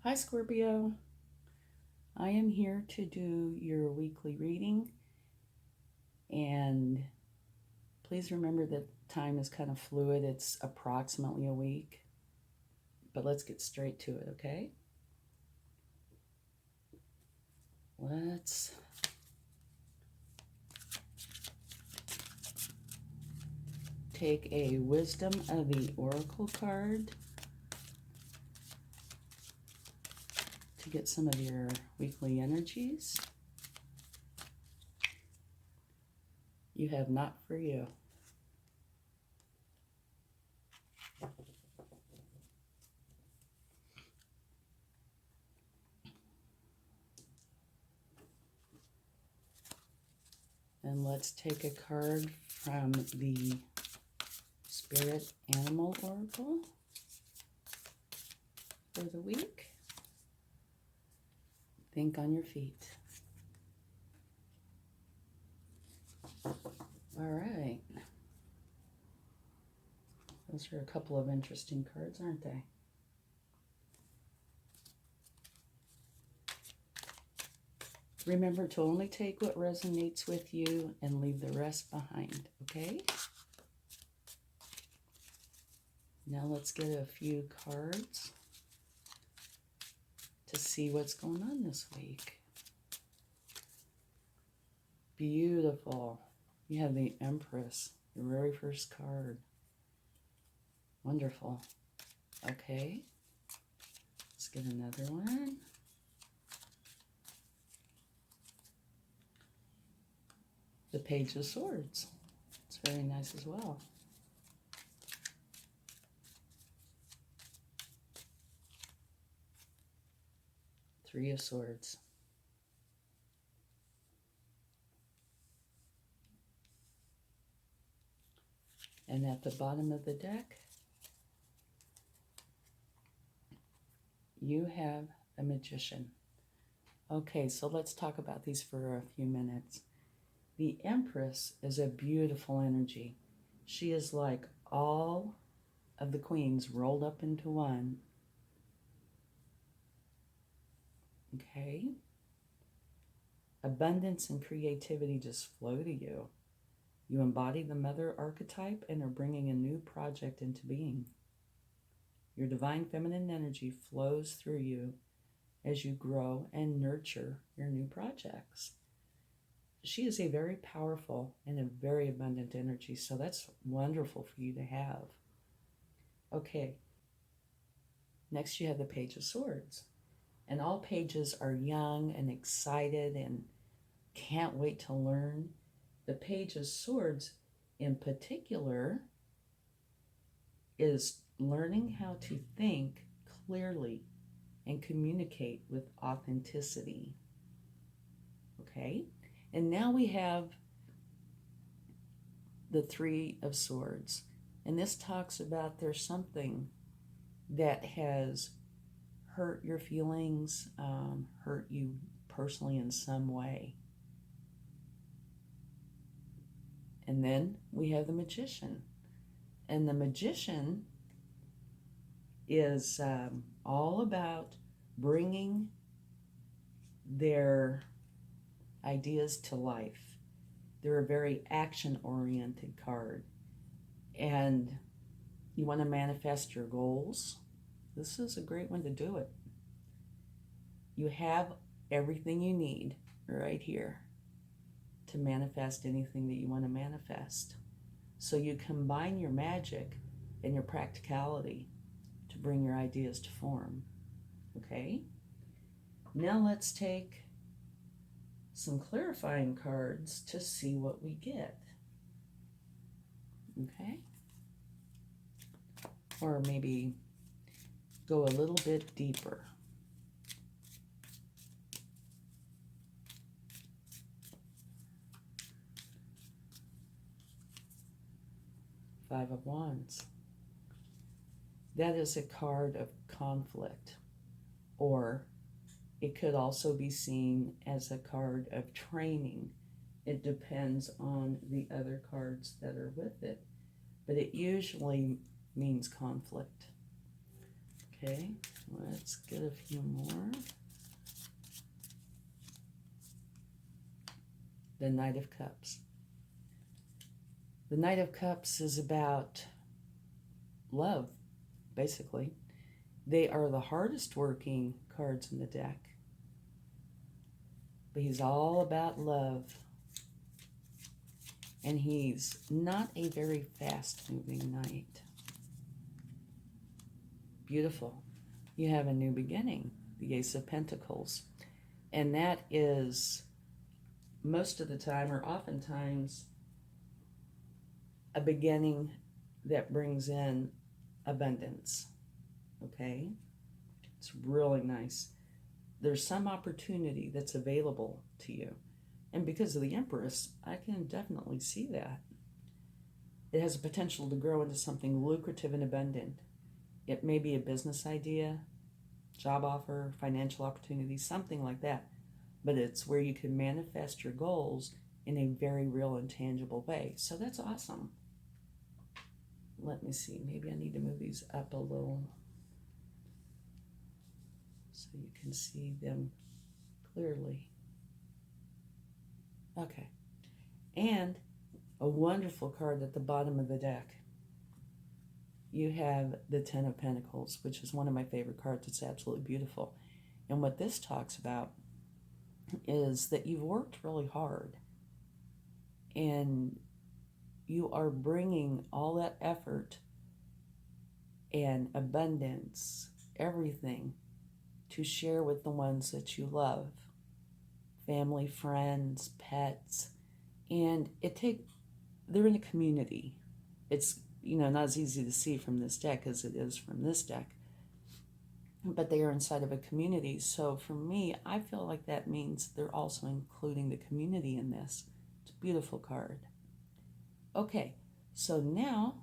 Hi, Scorpio. I am here to do your weekly reading, and please remember that time is kind of fluid. It's approximately a week, but let's get straight to it, okay? Let's take a Wisdom of the Oracle card to get some of your weekly energies. You have Not For You. And let's take a card from the Spirit Animal Oracle for the week. Think on your feet. All right. Those are a couple of interesting cards, aren't they? Remember to only take what resonates with you and leave the rest behind, okay? Now let's get a few cards to see what's going on this week. Beautiful. You have the Empress, your very first card. Wonderful. Okay. Let's get another one. The Page of Swords. It's very nice as well. Three of Swords. And at the bottom of the deck, you have a Magician. Okay, so let's talk about these for a few minutes. The Empress is a beautiful energy. She is like all of the queens rolled up into one. Okay? Abundance and creativity just flow to you. You embody the mother archetype and are bringing a new project into being. Your divine feminine energy flows through you as you grow and nurture your new projects. She is a very powerful and a very abundant energy, so that's wonderful for you to have. Okay, next you have the Page of Swords. And all pages are young and excited and can't wait to learn. The Page of Swords in particular is learning how to think clearly and communicate with authenticity. Okay? And now we have the Three of Swords. And this talks about there's something that has hurt your feelings, hurt you personally in some way. And then we have the Magician. And the Magician is all about bringing their ideas to life. They're a very action-oriented card. And you want to manifest your goals. This is a great one to do it. You have everything you need right here to manifest anything that you want to manifest. So you combine your magic and your practicality to bring your ideas to form. Okay? Now let's take some clarifying cards to see what we get. Okay? Or maybe go a little bit deeper. Five of Wands. That is a card of conflict, or it could also be seen as a card of training. It depends on the other cards that are with it, but it usually means conflict. Okay, let's get a few more. The Knight of Cups. The Knight of Cups is about love, basically. They are the hardest working cards in the deck. But he's all about love. And he's not a very fast-moving knight. Beautiful. You have a new beginning, the Ace of Pentacles. And that is, most of the time, or oftentimes, a beginning that brings in abundance. Okay? It's really nice. There's some opportunity that's available to you. And because of the Empress, I can definitely see that. It has a potential to grow into something lucrative and abundant. It may be a business idea, job offer, financial opportunity, something like that. But it's where you can manifest your goals in a very real and tangible way. So that's awesome. Let me see. Maybe I need to move these up a little so you can see them clearly. Okay. And a wonderful card at the bottom of the deck. You have the Ten of Pentacles, which is one of my favorite cards. It's absolutely beautiful. And what this talks about is that you've worked really hard and you are bringing all that effort and abundance, everything, to share with the ones that you love. Family, friends, pets. And they're in a community. It's, not as easy to see from this deck as it is from this deck. But they are inside of a community. So for me, I feel like that means they're also including the community in this. It's a beautiful card. Okay, so now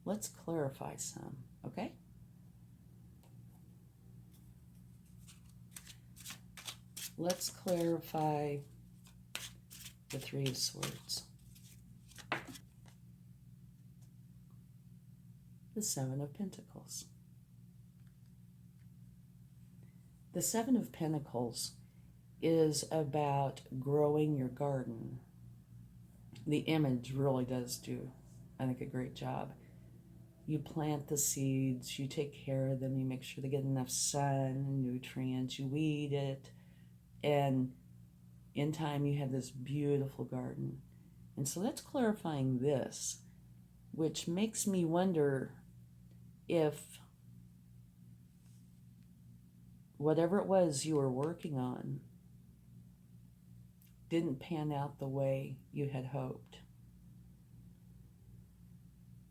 let's clarify some, okay? Let's clarify the Three of Swords. The Seven of Pentacles. The Seven of Pentacles is about growing your garden. The image really does do, I think, a great job. You plant the seeds, you take care of them, you make sure they get enough sun and nutrients, you weed it, and in time you have this beautiful garden. And so that's clarifying this, which makes me wonder if whatever it was you were working on didn't pan out the way you had hoped.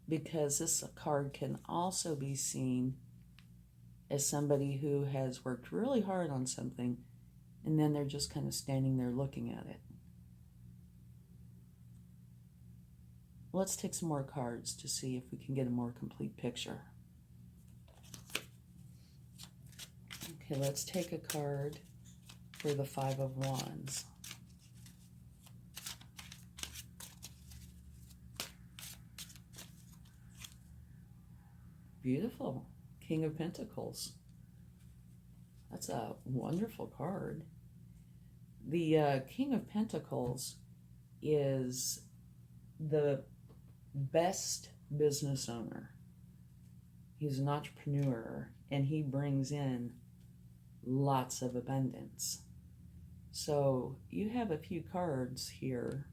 Because this card can also be seen as somebody who has worked really hard on something and then they're just kind of standing there looking at it. Let's take some more cards to see if we can get a more complete picture. Okay, let's take a card for the Five of Wands. Beautiful. King of Pentacles. That's a wonderful card. The King of Pentacles is the best business owner. He's an entrepreneur and he brings in lots of abundance. So you have a few cards here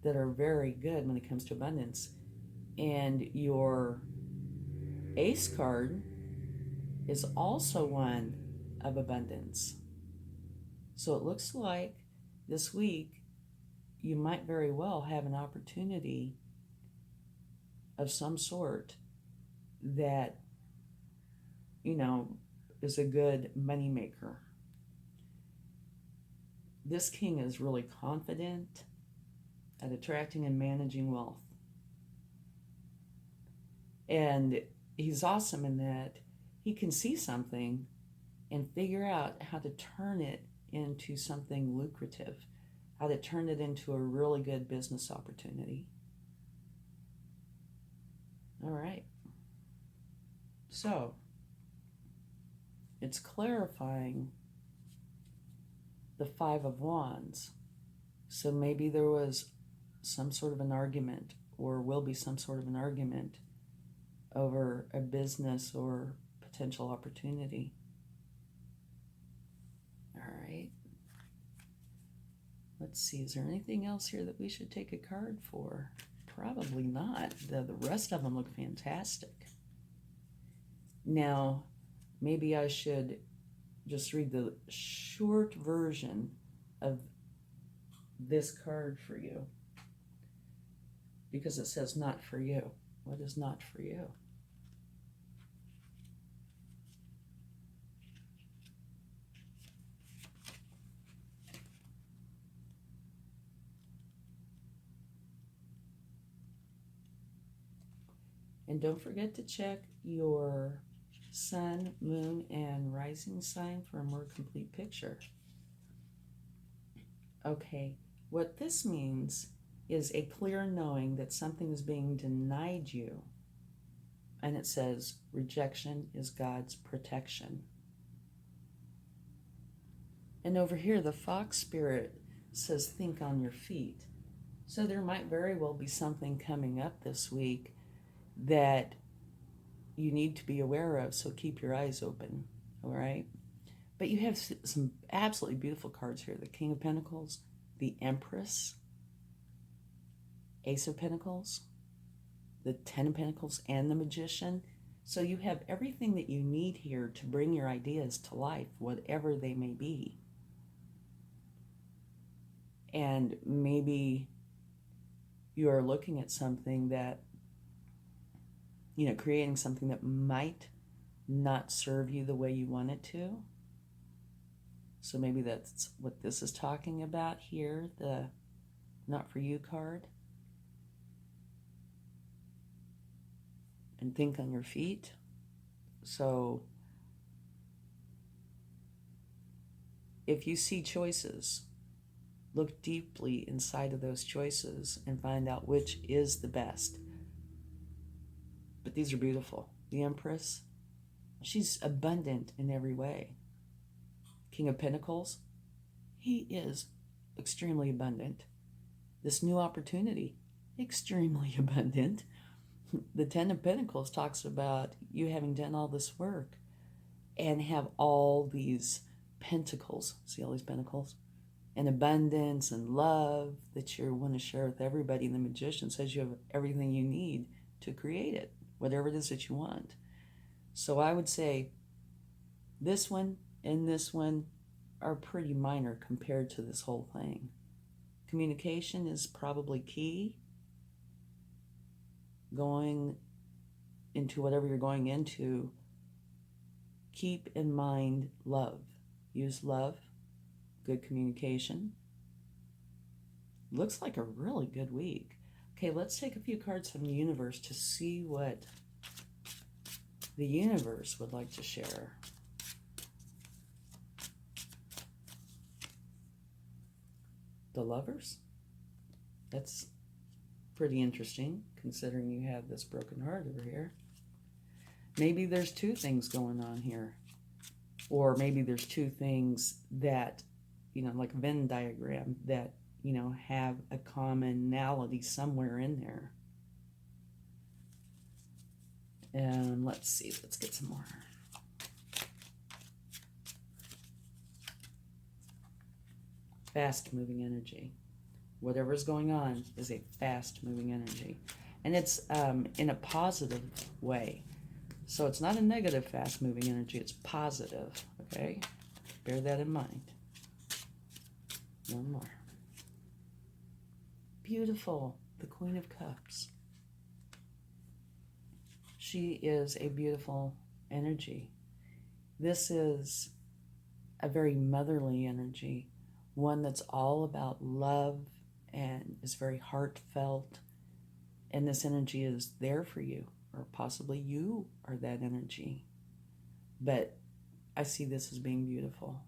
that are very good when it comes to abundance. And your Ace card is also one of abundance. So it looks like this week you might very well have an opportunity of some sort that, is a good money maker. This king is really confident at attracting and managing wealth. And he's awesome in that he can see something and figure out how to turn it into something lucrative, how to turn it into a really good business opportunity. All right. So, it's clarifying the Five of Wands. So maybe there was some sort of an argument, or will be some sort of an argument over a business or potential opportunity. All right. Let's see, is there anything else here that we should take a card for? Probably not. The rest of them look fantastic. Now, maybe I should just read the short version of this card for you, because it says not for you. What is not for you? And don't forget to check your sun, moon, and rising sign for a more complete picture. Okay, what this means is a clear knowing that something is being denied you. And it says, rejection is God's protection. And over here, the fox spirit says, think on your feet. So there might very well be something coming up this week that you need to be aware of, so keep your eyes open, all right? But you have some absolutely beautiful cards here. The King of Pentacles, the Empress, Ace of Pentacles, the Ten of Pentacles, and the Magician. So you have everything that you need here to bring your ideas to life, whatever they may be. And maybe you are looking at something that, creating something that might not serve you the way you want it to. So maybe that's what this is talking about here, the not for you card. And think on your feet. So if you see choices, look deeply inside of those choices and find out which is the best. But these are beautiful. The Empress, she's abundant in every way. King of Pentacles, he is extremely abundant. This new opportunity, extremely abundant. The Ten of Pentacles talks about you having done all this work and have all these pentacles. See all these pentacles? And abundance and love that you want to share with everybody. And the Magician says you have everything you need to create it, whatever it is that you want. So I would say this one and this one are pretty minor compared to this whole thing. Communication is probably key. Going into whatever you're going into, keep in mind love. Use love, good communication. Looks like a really good week. Okay, let's take a few cards from the universe to see what the universe would like to share. The Lovers? That's pretty interesting, considering you have this broken heart over here. Maybe there's two things going on here. Or maybe there's two things that, like a Venn diagram that, have a commonality somewhere in there. And let's see, let's get some more. Fast-moving energy. Whatever's going on is a fast-moving energy. And it's in a positive way. So it's not a negative fast-moving energy, it's positive, okay? Bear that in mind. One more. Beautiful, the Queen of Cups. She is a beautiful energy. This is a very motherly energy, one that's all about love and is very heartfelt. And this energy is there for you, or possibly you are that energy. But I see this as being beautiful.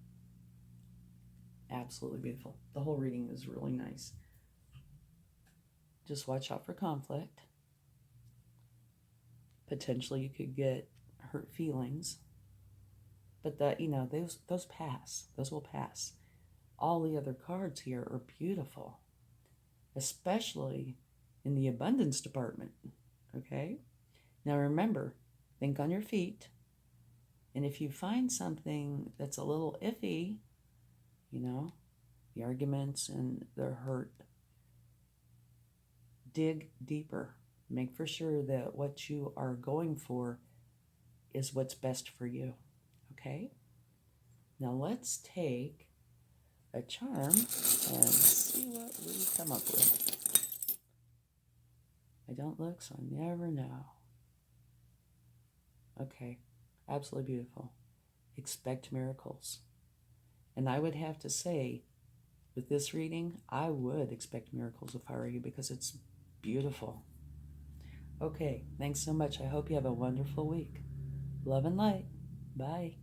Absolutely beautiful. The whole reading is really nice. Just watch out for conflict. Potentially you could get hurt feelings. But those pass. Those will pass. All the other cards here are beautiful, especially in the abundance department. Okay? Now remember, think on your feet. And if you find something that's a little iffy, the arguments and the hurt, dig deeper. Make for sure that what you are going for is what's best for you. Okay? Now let's take a charm and see what we come up with. I don't look, so I never know. Okay, absolutely beautiful. Expect miracles. And I would have to say, with this reading, I would expect miracles if I were you, because it's beautiful. Okay, thanks so much. I hope you have a wonderful week. Love and light. Bye.